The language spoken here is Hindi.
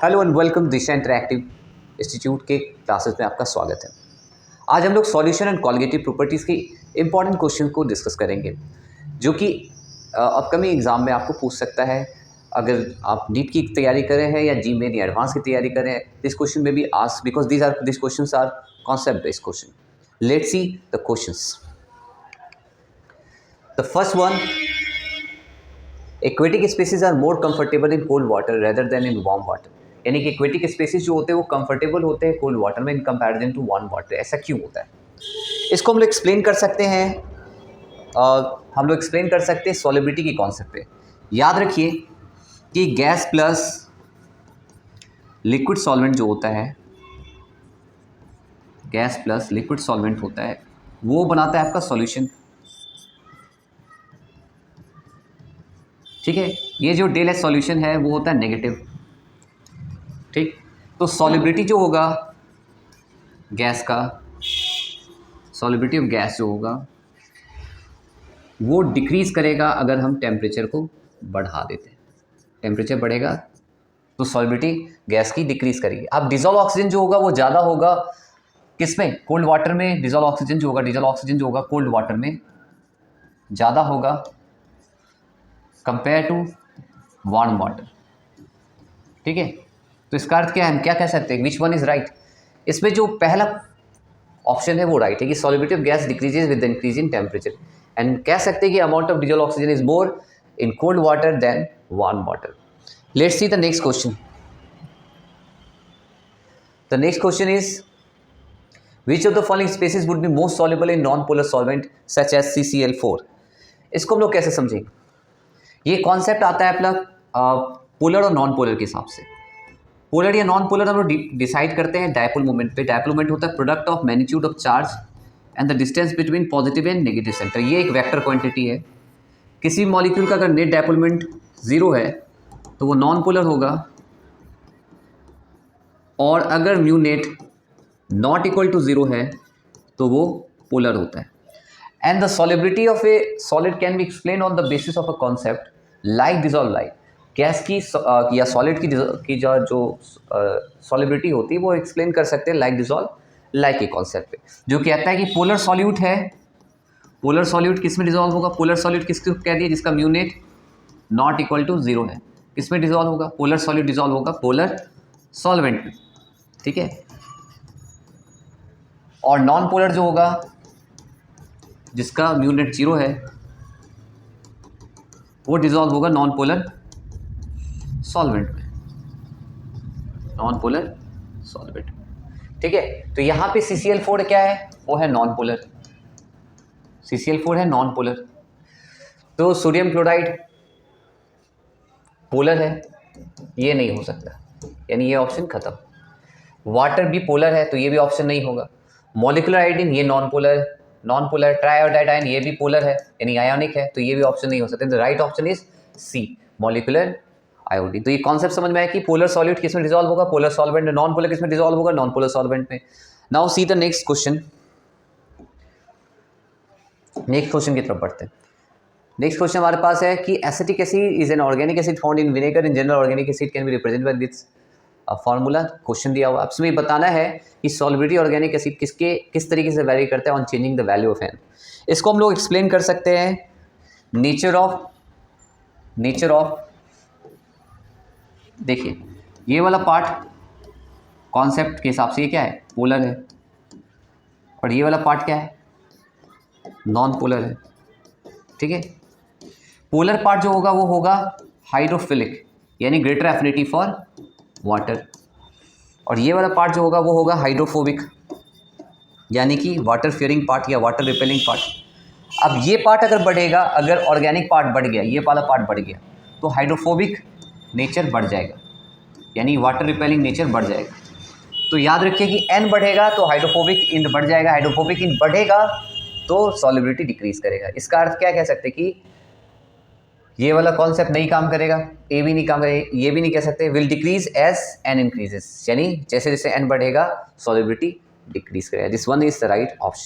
Hello and welcome Disha interactive institute के क्लासेस में आपका स्वागत है। आज हम लोग सॉल्यूशन एंड कॉलिगेटिव प्रॉपर्टीज़ की इंपॉर्टेंट क्वेश्चन को डिस्कस करेंगे जो कि अपकमिंग एग्जाम में आपको पूछ सकता है। अगर आप नीट की तैयारी कर रहे हैं या जी मेन या एडवांस की तैयारी कर रहे हैं, दिस क्वेश्चन में be asked because this questions are concept based question. Let's see the questions. The first one, aquatic species are more comfortable in cold water rather than in warm water. यानी कि एक्वेटिक स्पीसीज जो होते हैं वो कंफर्टेबल होते हैं कोल्ड वाटर में in comparison to warm water. ऐसा क्यों होता है? इसको हम लोग एक्सप्लेन कर सकते हैं। हम लोग एक्सप्लेन कर सकते हैं सॉलिबिलिटी की कॉन्सेप्ट पे। याद रखिए कि गैस प्लस लिक्विड सॉल्वेंट जो होता है, गैस प्लस लिक्विड सॉल्वेंट होता है, वो बनाता है आपका सॉल्यूशन। ठीक है, ये जो डेल एच सॉल्यूशन है वो होता है नेगेटिव। ठीक, तो सॉलिबिलिटी जो होगा गैस का, सॉलिबिलिटी ऑफ गैस जो होगा वो डिक्रीज़ करेगा अगर हम टेम्परेचर को बढ़ा देते हैं। टेम्परेचर बढ़ेगा तो सॉलिबिलिटी गैस की डिक्रीज़ करेगी। अब डिजॉल्व ऑक्सीजन जो होगा वो ज़्यादा होगा किस में? कोल्ड वाटर में। डिजॉल्व ऑक्सीजन जो होगा कोल्ड वाटर में ज़्यादा होगा कंपेयर टू वार्म वाटर। ठीक है, तो इसका अर्थ क्या है? हम क्या कह सकते हैं? Which one is right? इसमें जो पहला ऑप्शन है वो राइट है कि solubility of gas decreases with increase in temperature, and कह सकते हैं कि amount of dissolve oxygen is more in cold water than warm water. Let's see the next question. The next question is which of the following species would be most soluble in non polar solvent such as CCl4। इसको हम लोग कैसे समझेंगे? ये कॉन्सेप्ट आता है अपना पोलर और नॉन पोलर के हिसाब से। पोलर या नॉन पोलर हम लोग डिसाइड करते हैं डायपोल मोमेंट पे। डायपोल मोमेंट होता है product of magnitude of charge and the distance between positive and negative centre. ये एक वेक्टर क्वांटिटी है। किसी मॉलिक्यूल का अगर नेट डायपोल मोमेंट 0 है तो वो नॉन पोलर होगा, और अगर mu net not equal to 0 है तो वो पोलर होता है। And the solubility of a solid can be explain on the basis of a concept like dissolve like. Gas की या सॉलिड की जो सॉलिबिलिटी होती है वो एक्सप्लेन कर सकते हैं लाइक डिजॉल्व लाइक के कॉन्सेप्ट पे, जो कहता है कि पोलर सॉल्यूट है। पोलर सॉल्यूट किस में डिजॉल्व होगा? पोलर सॉल्यूट किसको कह दिया? जिसका mu net not equal to 0 है। किस में डिजॉल्व होगा? पोलर सॉल्यूट डिजॉल्व होगा पोलर सॉल्वेंट में। ठीक है, और नॉन पोलर जो होगा जिसका म्यू नेट 0 है वो डिजॉल्व होगा नॉन पोलर सॉल्वेंट में, नॉन पोलर सॉल्वेंट। ठीक है, तो यहाँ पे CCl4 क्या है? वो है नॉन पोलर। CCl4 है नॉन पोलर। तो सोडियम क्लोराइड पोलर है, ये नहीं हो सकता, यानी ये ऑप्शन खत्म। वाटर भी पोलर है तो ये भी ऑप्शन नहीं होगा। मॉलिक्यूलर आयोडीन ये नॉन पोलर। ट्राइआयोडाइड ये भी पोलर है यानी आयोनिक है, तो ये भी ऑप्शन नहीं हो सकते। The right option is C, molecular iodine. तो ये कॉन्सेप्ट समझ में आया कि पोलर सॉल्यूट किस में डिसॉल्व होगा? पोलर सॉल्वेंट में। नॉन पोलर किस में डिसॉल्व होगा? नॉन पोलर सॉल्वेंट में। Now see the next question. Next question की तरफ बढ़ते हैं। नेक्स्ट क्वेश्चन हमारे पास है कि acetic acid is an organic acid found in vinegar. In general organic acid can be represented by this formula. Question दिया हुआ, आपसे में बताना है कि सॉल्बिलिटी ऑर्गेनिक एसिड किस तरीके से वेरी करता है on changing the value of n. इसको हम लोग एक्सप्लेन कर सकते हैं नेचर ऑफ देखिए, ये वाला पार्ट कॉन्सेप्ट के हिसाब से ये क्या है? पोलर है, और ये वाला पार्ट क्या है? नॉन पोलर है। ठीक है, पोलर पार्ट जो होगा वो होगा हाइड्रोफिलिक, यानी ग्रेटर एफिनिटी फॉर वाटर, और ये वाला पार्ट जो होगा वो होगा हाइड्रोफोबिक, यानी कि वाटर फियरिंग पार्ट या वाटर रिपेलिंग पार्ट। अब ये पार्ट अगर बढ़ेगा, अगर ऑर्गेनिक पार्ट बढ़ गया, ये वाला पार्ट बढ़ गया, तो हाइड्रोफोबिक नेचर बढ़ जाएगा, यानी वाटर रिपेलिंग नेचर बढ़ जाएगा। तो याद रखिए कि n बढ़ेगा तो हाइड्रोफोबिक इंड बढ़ जाएगा, हाइड्रोफोबिक इंड बढ़ेगा तो सॉलिबिलिटी डिक्रीज करेगा। इसका अर्थ क्या कह सकते हैं कि ये वाला कॉन्सेप्ट नहीं काम करेगा, ए भी नहीं काम करेगा, ये भी नहीं कह सकते। Will decrease as n increases, यानी जैसे जैसे n बढ़ेगा सॉलिबिलिटी डिक्रीज करेगा। This one is the right option.